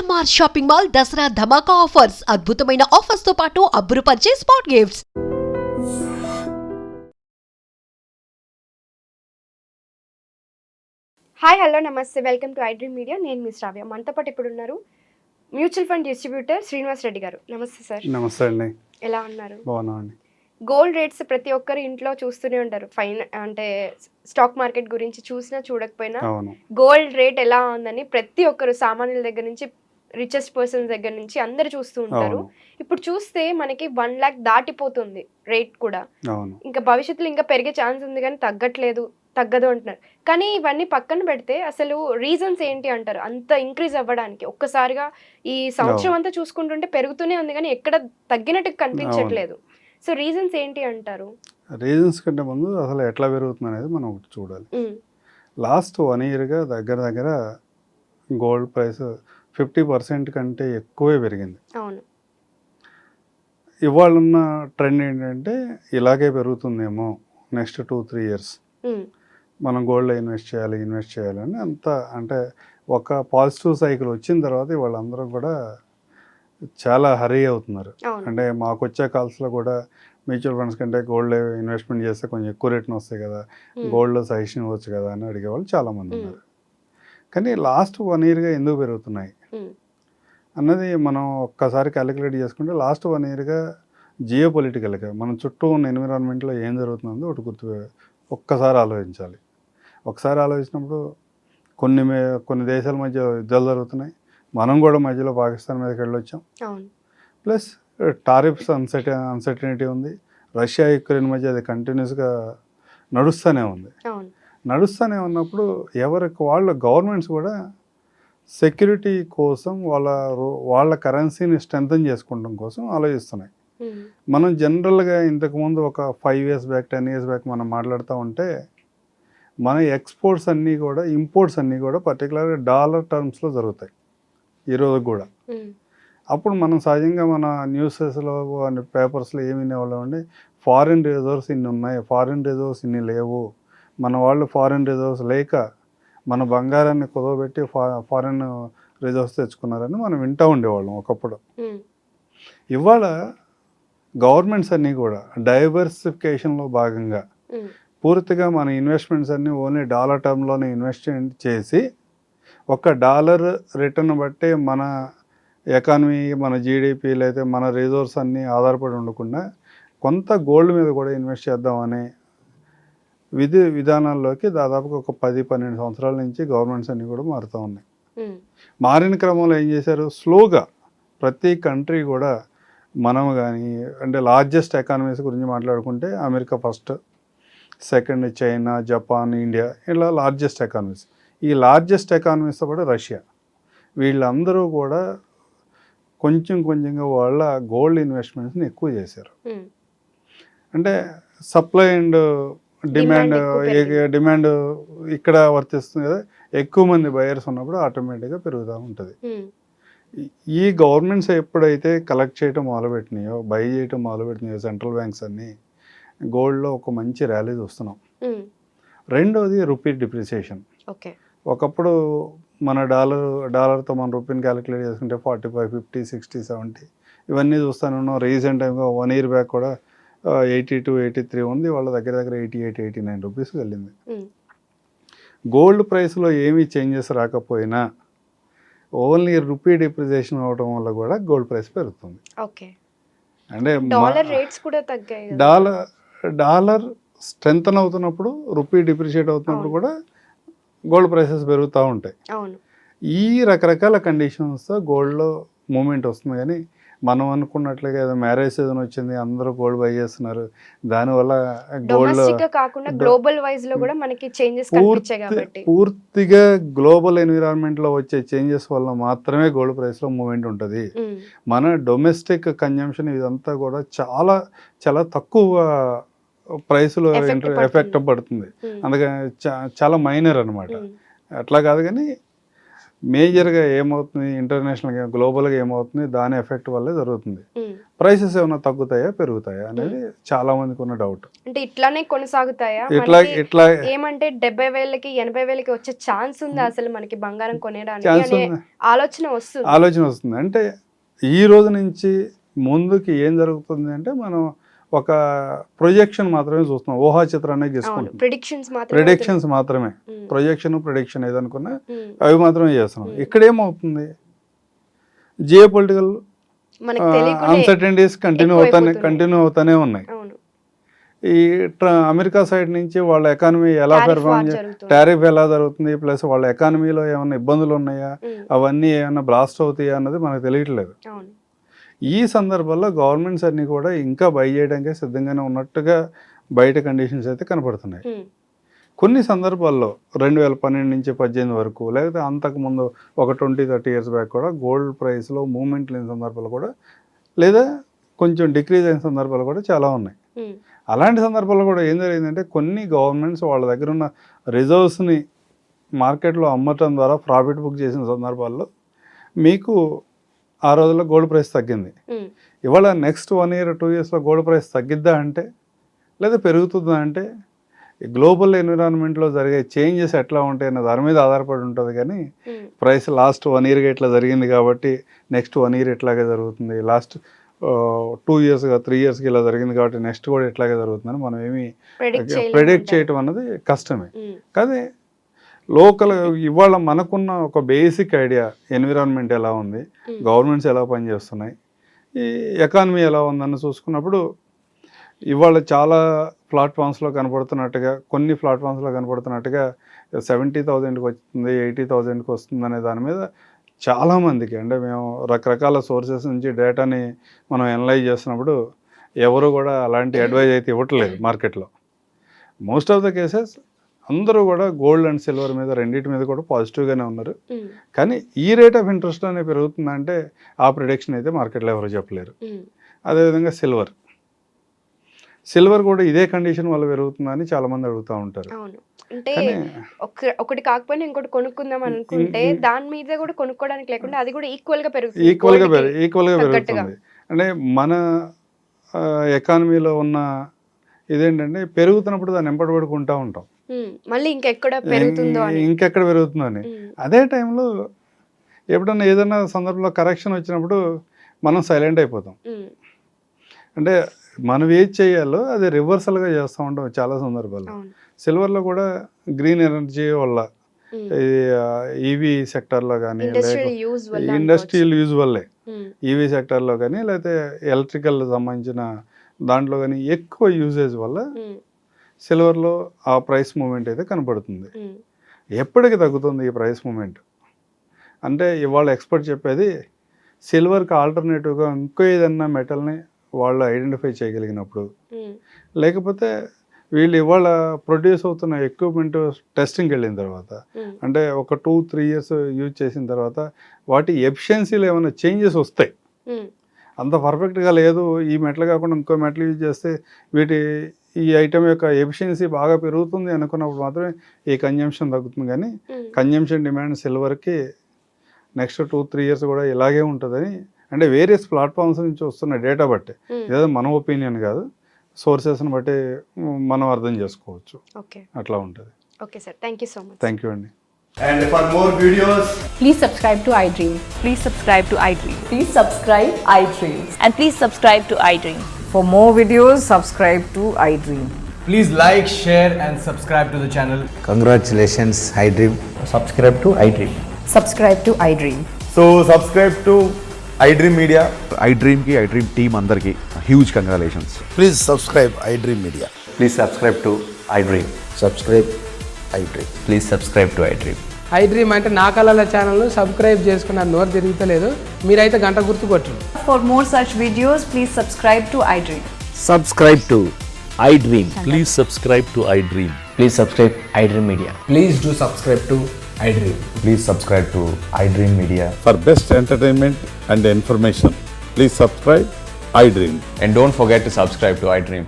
CMR shopping mall Dasara ధమాకా offers అద్భుతమైన offers తో పాటు అబ్బురుపరిచే స్పాట్ గిఫ్ట్స్. హాయ్ హలో నమస్తే వెల్కమ్ టు ఐడ్రీమ్ మీడియా. నేను మీ శ్రావ్య. మనతో పాటు ఇప్పుడు ఉన్నారు mutual fund distributor Srinivas Reddy గారు. నమస్తే సార్. నమస్తే అండి. ఎలా ఉన్నారు? బాగున్నామండి. గోల్డ్ రేట్స్ ప్రతి ఒక్కరు ఇంట్లో చూస్తూనే ఉంటారు. అంటే స్టాక్ మార్కెట్ గురించి చూసినా చూడకపోయినా గోల్డ్ రేట్ ఎలా ఉందని ప్రతి ఒక్కరు సామాన్యుల దగ్గర నుంచి రిచెస్ట్ పర్సన్స్ దగ్గర నుంచి అందరు చూస్తూ ఉంటారు. ఇప్పుడు చూస్తే మనకి 1 lakh దాటిపోతుంది రేట్ కూడా. ఇంకా భవిష్యత్తులో ఇంకా పెరిగే ఛాన్స్ ఉంది కానీ తగ్గదు అంటున్నారు. కానీ ఇవన్నీ పక్కన పెడితే అసలు రీజన్స్ ఏంటి అంటారు అంత ఇంక్రీజ్ అవ్వడానికి? ఒక్కసారిగా ఈ సంవత్సరం అంతా చూసుకుంటుంటే పెరుగుతూనే ఉంది కానీ ఎక్కడ తగ్గినట్టు కనిపించట్లేదు. సో రీజన్స్ ఏంటి అంటారు? రీజన్స్ కంటే ముందు అసలు ఎట్లా పెరుగుతుంది అనేది మనం ఒకటి చూడాలి. లాస్ట్ 1 yearగా దగ్గర గోల్డ్ ప్రైస్ 50% కంటే ఎక్కువే పెరిగింది. అవును. ఇవాళ ఉన్న ట్రెండ్ ఏంటంటే ఇలాగే పెరుగుతుందేమో నెక్స్ట్ 2-3 years మనం గోల్డ్లో ఇన్వెస్ట్ చేయాలని అంత అంటే ఒక పాజిటివ్ సైకిల్ వచ్చిన తర్వాత వాళ్ళందరూ కూడా చాలా హరీ అవుతున్నారు. అంటే మాకు వచ్చే కాల్స్లో కూడా మ్యూచువల్ ఫండ్స్ కంటే గోల్డ్ ఇన్వెస్ట్మెంట్ చేస్తే కొంచెం ఎక్కువ రేట్ని వస్తాయి కదా, గోల్డ్లో సజెషన్ ఇవ్వచ్చు కదా అని అడిగేవాళ్ళు చాలామంది ఉన్నారు. కానీ లాస్ట్ 1 yearగా ఎందుకు పెరుగుతున్నాయి అన్నది మనం ఒక్కసారి క్యాలిక్యులేట్ చేసుకుంటే లాస్ట్ 1 yearగా జియో పొలిటికల్గా మన చుట్టూ ఉన్న ఎన్విరాన్మెంట్లో ఏం జరుగుతుందో ఒకటి ఒక్కసారి ఆలోచించాలి. ఒకసారి ఆలోచించినప్పుడు కొన్ని దేశాల మధ్య యుద్ధాలు జరుగుతున్నాయి. మనం కూడా మధ్యలో పాకిస్తాన్ మీదకి వెళ్ళొచ్చాం. ప్లస్ టారిఫ్స్ అన్సర్టనిటీ ఉంది. రష్యా యుక్రెయిన్ మధ్య అది కంటిన్యూస్గా నడుస్తూనే ఉన్నప్పుడు వాళ్ళ గవర్నమెంట్స్ కూడా సెక్యూరిటీ కోసం వాళ్ళ కరెన్సీని స్ట్రెంథన్ చేసుకోవడం కోసం ఆలోచిస్తున్నాయి. మనం జనరల్గా ఇంతకుముందు ఒక 5 years బ్యాక్ 10 years బ్యాక్ మనం మాట్లాడుతూ ఉంటే మన ఎక్స్పోర్ట్స్ అన్నీ కూడా ఇంపోర్ట్స్ అన్నీ కూడా పర్టికులర్గా డాలర్ టర్మ్స్లో జరుగుతాయి ఈరోజు కూడా. అప్పుడు మనం సహజంగా మన న్యూసెస్లో పేపర్స్లో ఏమి వినేవాళ్ళం అంటే ఫారిన్ రిజర్వ్స్ ఇన్ని ఉన్నాయి, ఫారిన్ రిజర్వ్స్ ఇన్ని లేవు, మన వాళ్ళు ఫారిన్ రిజర్వ్స్ లేక మన బంగారాన్ని కుదవబెట్టి ఫారిన్ రిజర్వ్స్ తెచ్చుకున్నారని మనం వింటూ ఉండేవాళ్ళం ఒకప్పుడు. ఇవాళ గవర్నమెంట్స్ అన్నీ కూడా డైవర్సిఫికేషన్లో భాగంగా పూర్తిగా మన ఇన్వెస్ట్మెంట్స్ అన్నీ ఓన్లీ డాలర్ టర్మ్లోనే ఇన్వెస్ట్మెంట్ చేసి $1 రిటర్న్ బట్టి మన ఎకానమీ, మన జీడిపి లేదా మన రిజర్వ్స్ అన్నీ ఆధారపడి ఉండకుండా కొంత గోల్డ్ మీద కూడా ఇన్వెస్ట్ చేద్దామనే విధానాల్లోకి దాదాపుగా ఒక 10-12 సంవత్సరాల నుంచి గవర్నమెంట్స్ అన్నీ కూడా మారుతూ ఉన్నాయి. మారిన క్రమంలో ఏం చేశారు, స్లోగా ప్రతి కంట్రీ కూడా మనం కానీ అంటే లార్జెస్ట్ ఎకానమీస్ గురించి మాట్లాడుకుంటే America first, second China, Japan, India, ఇలా లార్జెస్ట్ ఎకానమీస్. ఈ లార్జెస్ట్ ఎకానమీస్తో పాటు రష్యా, వీళ్ళందరూ కూడా కొంచెంగా వాళ్ళ గోల్డ్ ఇన్వెస్ట్మెంట్స్ని ఎక్కువ చేశారు. అంటే సప్లై అండ్ డిమాండ్ ఇక్కడ వర్తిస్తుంది కదా, ఎక్కువ మంది బయర్స్ ఉన్నప్పుడు ఆటోమేటిక్గా పెరుగుతూ ఉంటుంది. ఈ గవర్నమెంట్స్ ఎప్పుడైతే కలెక్ట్ చేయటం మొదలుపెట్టినాయో, బై చేయటం మొదలుపెట్టినాయో సెంట్రల్ బ్యాంక్స్ అన్నీ, గోల్డ్లో ఒక మంచి ర్యాలీ చూస్తున్నాం. రెండోది రూపీ డిప్రిసియేషన్. ఒకప్పుడు మన డాలర్తో మన రూపీని క్యాలిక్యులేట్ చేసుకుంటే 45, 50, 60, 70 ఇవన్నీ చూస్తూనే ఉన్నాం. రీసెంట్ టైంగా 1 year బ్యాక్ కూడా 82, 83 ఉంది. వాళ్ళ దగ్గర 88, 89 రూపీస్ వెళ్ళింది. గోల్డ్ ప్రైస్లో ఏమీ చేంజెస్ రాకపోయినా ఓన్లీ రూపీ డిప్రిసియేషన్ అవడం వల్ల కూడా గోల్డ్ ప్రైస్ పెరుగుతుంది. అంటే డాలర్ స్ట్రెంగ్తన్ అవుతున్నప్పుడు, రూపీ డిప్రిషియేట్ అవుతున్నప్పుడు కూడా గోల్డ్ ప్రైసెస్ పెరుగుతూ ఉంటాయి. ఈ రకరకాల కండిషన్స్తో గోల్డ్లో మూమెంట్ వస్తుంది. కానీ మనం అనుకున్నట్లుగా ఏదో మ్యారేజ్ సీజన్ వచ్చింది, అందరూ గోల్డ్ బై చేస్తున్నారు, దానివల్ల పూర్తిగా గ్లోబల్ ఎన్విరాన్మెంట్లో వచ్చే చేంజెస్ వల్ల మాత్రమే గోల్డ్ ప్రైస్లో మూమెంట్ ఉంటుంది. మన డొమెస్టిక్ కన్జంప్షన్ ఇదంతా కూడా చాలా చాలా తక్కువ ప్రైస్లో ఎఫెక్ట్ పడుతుంది. అందుకని చాలా మైనర్ అనమాట. అట్లా కాదు కానీ మేజర్గా ఏమవుతుంది, ఇంటర్నేషనల్గా గ్లోబల్గా ఏమవుతుంది, దాని ఎఫెక్ట్ వల్లే జరుగుతుంది. ప్రైసెస్ ఏమైనా తగ్గుతాయా పెరుగుతాయా అనేది చాలా మందికి ఉన్న డౌట్. అంటే ఇట్లానే కొనసాగుతాయా, ఇట్లా ఏమంటే 70,000కి 80,000కి వచ్చే ఛాన్స్ ఉంది అసలు మనకి బంగారం కొనేయడానికి అనే ఆలోచన వస్తుంది. అంటే ఈ రోజు నుంచి ముందుకి ఏం జరుగుతుంది అంటే మనం ఒక ప్రొజెక్షన్ మాత్రమే చూస్తున్నాం, ఊహా చిత్రాన్ని గీసుకుంటాం, ప్రిడిక్షన్స్ మాత్రమే, ప్రిడిక్షన్ ఏదనుకున్నా అవి మాత్రమే చేస్తున్నాం. ఇక్కడ ఏమవుతుంది, జియో పొలిటికల్ అన్సర్టెనిటీస్ కంటిన్యూ అవుతానే ఉన్నాయి. ఈ అమెరికా సైడ్ నుంచి వాళ్ళ ఎకానమీ ఎలా పెర్ఫార్మ్, టారిఫ్ ఎలా జరుగుతుంది, ప్లస్ వాళ్ళ ఎకానమీలో ఏమైనా ఇబ్బందులు ఉన్నాయా, అవన్నీ ఏమైనా బ్లాస్ట్ అవుతాయా అన్నది మనకు తెలియట్లేదు. ఈ సందర్భంలో గవర్నమెంట్స్ అన్నీ కూడా ఇంకా బై చేయడానికి సిద్ధంగానే ఉన్నట్టుగా బయట కండిషన్స్ అయితే కనపడుతున్నాయి. కొన్ని సందర్భాల్లో 2012 నుంచి 18 వరకు, లేకపోతే అంతకుముందు ఒక 20-30 ఇయర్స్ బ్యాక్ కూడా గోల్డ్ ప్రైస్లో మూమెంట్ లేని సందర్భాలు కూడా, లేదా కొంచెం డిక్రీజ్ అయిన సందర్భాలు కూడా చాలా ఉన్నాయి. అలాంటి సందర్భాల్లో కూడా ఏం జరిగిందంటే కొన్ని గవర్నమెంట్స్ వాళ్ళ దగ్గర ఉన్న రిజర్వ్స్ని మార్కెట్లో అమ్మటం ద్వారా ప్రాఫిట్ బుక్ చేసిన సందర్భాల్లో మీకు ఆ రోజుల్లో గోల్డ్ ప్రైస్ తగ్గింది. ఇవాళ నెక్స్ట్ 1 year 2 yearsలో గోల్డ్ ప్రైస్ తగ్గిద్దా అంటే, లేదా పెరుగుతుందా అంటే, గ్లోబల్ ఎన్విరాన్మెంట్లో జరిగే చేంజెస్ ఎట్లా ఉంటాయి అన్న దాని మీద ఆధారపడి ఉంటుంది. కానీ ప్రైస్ లాస్ట్ 1 yearగా ఇట్లా జరిగింది కాబట్టి నెక్స్ట్ 1 year ఇట్లాగే జరుగుతుంది, లాస్ట్ 2 yearsగా 3 yearsకి ఇలా జరిగింది కాబట్టి నెక్స్ట్ కూడా ఇట్లాగే జరుగుతుందని మనం ఏమి ప్రెడిక్ట్ చేయటం అన్నది కష్టమే. కానీ లోకల్ ఇవాళ మనకున్న ఒక బేసిక్ ఐడియా, ఎన్విరాన్మెంట్ ఎలా ఉంది, గవర్నమెంట్స్ ఎలా పనిచేస్తున్నాయి, ఈ ఎకానమీ ఎలా ఉందని చూసుకున్నప్పుడు ఇవాళ చాలా ప్లాట్ఫామ్స్లో కనపడుతున్నట్టుగా, కొన్ని ప్లాట్ఫామ్స్లో కనపడుతున్నట్టుగా 70,000కి వస్తుంది, 80,000కి వస్తుంది అనే దాని మీద చాలామందికి, అంటే మేము రకరకాల సోర్సెస్ నుంచి డేటాని మనం అనలైజ్ చేస్తున్నప్పుడు ఎవరు కూడా అలాంటి అడ్వైజ్ అయితే ఇవ్వట్లేదు మార్కెట్లో. మోస్ట్ ఆఫ్ ద కేసెస్ అందరూ కూడా గోల్డ్ అండ్ సిల్వర్ మీద, రెండింటి మీద కూడా పాజిటివ్గానే ఉన్నారు. కానీ ఈ రేట్ ఆఫ్ ఇంట్రెస్ట్ అనేది పెరుగుతుందంటే ఆ ప్రిడిక్షన్ అయితే మార్కెట్లో ఎవరు చెప్పలేరు. అదేవిధంగా సిల్వర్ కూడా ఇదే కండిషన్ వల్ల పెరుగుతుందని చాలా మంది అడుగుతూ ఉంటారు. అంటే ఒకటి కాకపోయినా ఇంకోటి కొనుక్కుందాం అనుకుంటే దాని మీద కూడా కొనుక్కోవడానికి లేకుండా అది కూడా ఈక్వల్గా పెరుగుతుంది. అంటే మన ఎకానమీలో ఉన్న ఇదేంటంటే పెరుగుతున్నప్పుడు దాన్ని ఎంపడబడుకుంటూ ఉంటాం, మళ్ళీ ఇంకెక్కడ పెరుగుతుందో అని. అదే టైంలో ఎప్పుడన్నా ఏదైనా సందర్భంలో కరెక్షన్ వచ్చినప్పుడు మనం సైలెంట్ అయిపోతాం. అంటే మనం ఏది చేయాలో అది రివర్సల్గా చేస్తూ ఉంటాం చాలా సందర్భాల్లో. సిల్వర్లో కూడా గ్రీన్ ఎనర్జీ వల్ల, ఈవీ సెక్టర్లో కానీ, ఇండస్ట్రియల్ యూజ్ వల్లే ఈవీ సెక్టర్లో కానీ, లేకపోతే ఎలక్ట్రికల్ సంబంధించిన దాంట్లో కానీ ఎక్కువ యూజేజ్ వల్ల సిల్వర్లో ఆ ప్రైస్ మూమెంట్ అయితే కనపడుతుంది. ఎప్పటికి తగ్గుతుంది ఈ ప్రైస్ మూమెంట్ అంటే, ఇవాళ ఎక్స్పర్ట్ చెప్పేది సిల్వర్కి ఆల్టర్నేటివ్గా ఇంకో ఏదన్నా మెటల్ని వాళ్ళు ఐడెంటిఫై చేయగలిగినప్పుడు, లేకపోతే వీళ్ళు ఇవాళ ప్రొడ్యూస్ అవుతున్న ఎక్విప్మెంట్ టెస్టింగ్కి వెళ్ళిన తర్వాత, అంటే ఒక 2-3 years యూజ్ చేసిన తర్వాత వాటి ఎఫిషియన్సీలో ఏమైనా చేంజెస్ వస్తాయి. అంత పర్ఫెక్ట్గా లేదు, ఈ మెటల్ కాకుండా ఇంకో మెటల్ యూజ్ చేస్తే ఈ ఐటమ్ యొక్క ఎఫిషియన్సీ బాగా పెరుగుతుంది అనుకున్నప్పుడు మాత్రమే ఈ కన్జంప్షన్ తగ్గుతుంది. కానీ కన్జంప్షన్ డిమాండ్ సిల్వర్కి నెక్స్ట్ 2-3 years కూడా ఇలాగే ఉంటుందని, అంటే వేరియస్ ప్లాట్ఫామ్స్ నుంచి వస్తున్న డేటా బట్టి, ఇదేదో మన ఒపీనియన్ కాదు, సోర్సెస్ని బట్టి మనం అర్థం చేసుకోవచ్చు. అట్లా ఉంటుంది. Okay sir, thank you so much. Thank you అండి. And for more videos, please subscribe to iDream. Please subscribe to iDream. Please subscribe iDream. And please subscribe to iDream. For more videos, subscribe to iDream. please like, share and subscribe to the channel. Congratulations, iDream. Subscribe to iDream. Subscribe to iDream. So subscribe to iDream Media. iDream ki iDream team andarki huge congratulations. Please subscribe iDream Media. Please subscribe to iDream. Subscribe iDream. Please subscribe to iDream. iDream అంటే నా కళల ఛానల్ను subscribe చేసుకున్న నోరు తిరుగుతలేదు, మీరైతే గంట గుర్తు కొట్టండి. For more such videos, please subscribe to iDream. Subscribe to iDream. Please subscribe to iDream. Please subscribe iDream Media. Please do subscribe to iDream. Please subscribe to iDream Media. For best entertainment and information, please subscribe iDream. And don't forget to subscribe to iDream.